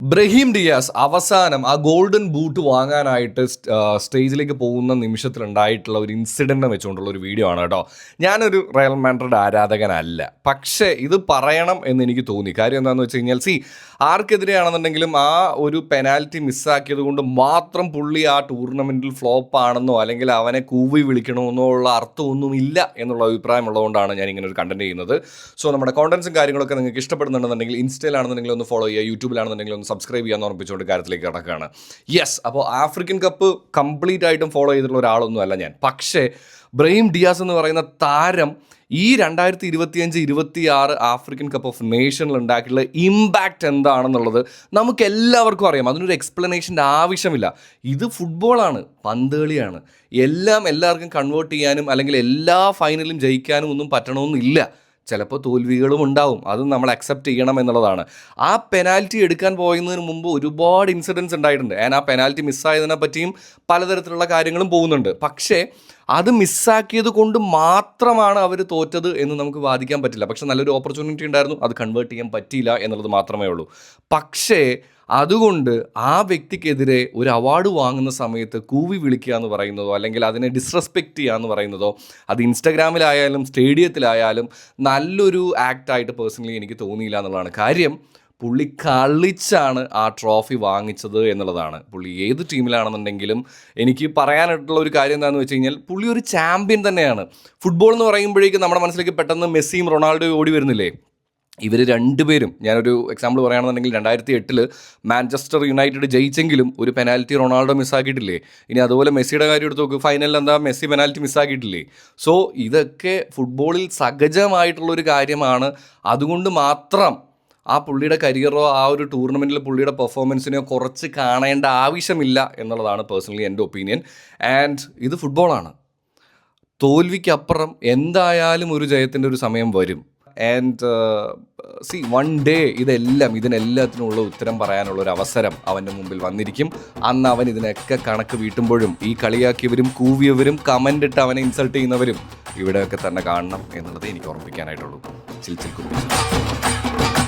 ബ്രഹീം Diaz അവസാനം ആ golden boot വാങ്ങാനായിട്ട് സ്റ്റേജിലേക്ക് പോകുന്ന നിമിഷത്തിലുണ്ടായിട്ടുള്ള ഒരു ഇൻസിഡൻറ്റ് വെച്ചുകൊണ്ടുള്ള ഒരു വീഡിയോ ആണ് കേട്ടോ. ഞാനൊരു റയൽ മാഡ്രിഡ് ആരാധകനല്ല, പക്ഷേ ഇത് പറയണം എന്ന് എനിക്ക് തോന്നി. കാര്യം എന്താണെന്ന് വെച്ച് കഴിഞ്ഞാൽ ആർക്കെതിരെയാണെന്നുണ്ടെങ്കിലും ആ ഒരു പെനാൽറ്റി മിസ്സാക്കിയത് കൊണ്ട് മാത്രം പുള്ളി ആ ടൂർണമെൻറ്റിൽ ഫ്ലോപ്പ് ആണെന്നോ അല്ലെങ്കിൽ അവനെ കൂവി വിളിക്കണമെന്നോ ഉള്ള അർത്ഥമൊന്നുമില്ല എന്നുള്ള അഭിപ്രായമുള്ളതുകൊണ്ടാണ് ഞാൻ ഇങ്ങനെ ഒരു കണ്ടന്റ് ചെയ്യുന്നത്. സോ നമ്മുടെ കോണ്ടന്റ്സും കാര്യങ്ങളൊക്കെ നിങ്ങൾക്ക് ഇഷ്ടപ്പെടുന്നുണ്ടെന്നുണ്ടെങ്കിൽ ഇൻസ്റ്റയിലാണെന്നുണ്ടെങ്കിൽ ഒന്ന് ഫോളോ ചെയ്യുക, യൂട്യൂബിലാണെന്നുണ്ടെങ്കിൽ ഒന്ന് സബ്സ്ക്രൈബ് ചെയ്യാൻ ഓർമ്മിച്ചുകൊണ്ട് കാര്യത്തിലേക്ക് കിടക്കുകയാണ്. യെസ്, അപ്പോൾ ആഫ്രിക്കൻ കപ്പ് കംപ്ലീറ്റ് ആയിട്ടും ഫോളോ ചെയ്തിട്ടുള്ള ഒരാളൊന്നും അല്ല ഞാൻ. പക്ഷേ ബ്രഹീം ഡിയാസ് എന്ന് പറയുന്ന താരം ഈ 2025-26 ആഫ്രിക്കൻ കപ്പ് ഓഫ് നേഷനിൽ ഉണ്ടാക്കിയിട്ടുള്ള ഇമ്പാക്റ്റ് എന്താണെന്നുള്ളത് നമുക്ക് എല്ലാവർക്കും അറിയാം. അതിനൊരു എക്സ്പ്ലനേഷൻ്റെ ആവശ്യമില്ല. ഇത് ഫുട്ബോളാണ്, പന്തുകളിയാണ്. എല്ലാവർക്കും കൺവേർട്ട് ചെയ്യാനും അല്ലെങ്കിൽ എല്ലാ ഫൈനലും ജയിക്കാനും ഒന്നും പറ്റണമെന്നില്ല. ചിലപ്പോൾ തോൽവികളും ഉണ്ടാവും, അതും നമ്മൾ അക്സെപ്റ്റ് ചെയ്യണം എന്നുള്ളതാണ്. ആ പെനാൽറ്റി എടുക്കാൻ പോകുന്നതിന് മുമ്പ് ഒരുപാട് ഇൻസിഡൻസ് ഉണ്ടായിട്ടുണ്ട്. ആ പെനാൽറ്റി മിസ്സായതിനെ പറ്റിയും പലതരത്തിലുള്ള കാര്യങ്ങളും പോകുന്നുണ്ട്. പക്ഷേ അത് മിസ്സാക്കിയത് കൊണ്ട് മാത്രമാണ് അവർ തോറ്റത് എന്ന് നമുക്ക് വാദിക്കാൻ പറ്റില്ല. പക്ഷെ നല്ലൊരു ഓപ്പർച്യൂണിറ്റി ഉണ്ടായിരുന്നു, അത് കൺവേർട്ട് ചെയ്യാൻ പറ്റിയില്ല എന്നുള്ളത് മാത്രമേ ഉള്ളൂ. പക്ഷേ അതുകൊണ്ട് ആ വ്യക്തിക്കെതിരെ ഒരു അവാർഡ് വാങ്ങുന്ന സമയത്ത് കൂവി വിളിക്കുക എന്ന് പറയുന്നതോ അല്ലെങ്കിൽ അതിനെ ഡിസ്റെസ്പെക്റ്റ് ചെയ്യുക എന്ന് പറയുന്നതോ അത് ഇൻസ്റ്റഗ്രാമിലായാലും സ്റ്റേഡിയത്തിലായാലും നല്ലൊരു ആക്റ്റായിട്ട് പേഴ്സണലി എനിക്ക് തോന്നിയില്ല എന്നുള്ളതാണ് കാര്യം. പുള്ളി കളിച്ചാണ് ആ ട്രോഫി വാങ്ങിച്ചത് എന്നുള്ളതാണ്. പുള്ളി ഏത് ടീമിലാണെന്നുണ്ടെങ്കിലും എനിക്ക് പറയാനായിട്ടുള്ള ഒരു കാര്യം എന്താണെന്ന് വെച്ച് കഴിഞ്ഞാൽ പുള്ളി ഒരു ചാമ്പ്യൻ തന്നെയാണ്. ഫുട്ബോൾ എന്ന് പറയുമ്പോഴേക്കും നമ്മുടെ മനസ്സിലേക്ക് പെട്ടെന്ന് മെസ്സിയും റൊണാൾഡോയും ഓടി വരുന്നില്ലേ? ഇവർ രണ്ടുപേരും, ഞാനൊരു എക്സാമ്പിൾ പറയുകയാണെന്നുണ്ടെങ്കിൽ 2008 മാഞ്ചസ്റ്റർ യുണൈറ്റഡ് ജയിച്ചെങ്കിലും ഒരു പെനാൽറ്റി റൊണാൾഡോ മിസ്സാക്കിയിട്ടില്ലേ? ഇനി അതുപോലെ മെസ്സിയുടെ കാര്യം എടുത്ത് നോക്ക്, ഫൈനലിൽ എന്താ മെസ്സി പെനാൽറ്റി മിസ്സാക്കിയിട്ടില്ലേ? സോ ഇതൊക്കെ ഫുട്ബോളിൽ സഹജമായിട്ടുള്ളൊരു കാര്യമാണ്. അതുകൊണ്ട് മാത്രം ആ പുള്ളിയുടെ കരിയറോ ആ ഒരു ടൂർണമെൻറ്റിൽ പുള്ളിയുടെ പെർഫോമൻസിനെയോ കുറച്ച് കാണേണ്ട ആവശ്യമില്ല എന്നുള്ളതാണ് പേഴ്സണലി എൻ്റെ ഒപ്പീനിയൻ. ആൻഡ് ഇത് ഫുട്ബോളാണ്. തോൽവിക്കപ്പുറം എന്തായാലും ഒരു ജയത്തിൻ്റെ ഒരു സമയം വരും. ആൻഡ് വൺ ഡേ ഇതിനെല്ലാത്തിനുള്ള ഉത്തരം പറയാനുള്ള ഒരു അവസരം അവൻ്റെ മുമ്പിൽ വന്നിരിക്കും. അന്ന് അവൻ ഇതിനൊക്കെ കണക്ക് വീട്ടുമ്പോഴും ഈ കളിയാക്കിയവരും കൂവിയവരും കമൻ്റ് ഇട്ട് അവനെ ഇൻസൾട്ട് ചെയ്യുന്നവരും ഇവിടെയൊക്കെ തന്നെ കാണണം എന്നുള്ളത് എനിക്ക് ഓർമ്മിപ്പിക്കാനായിട്ടുള്ളൂ. ചിൽ കുട്ടി.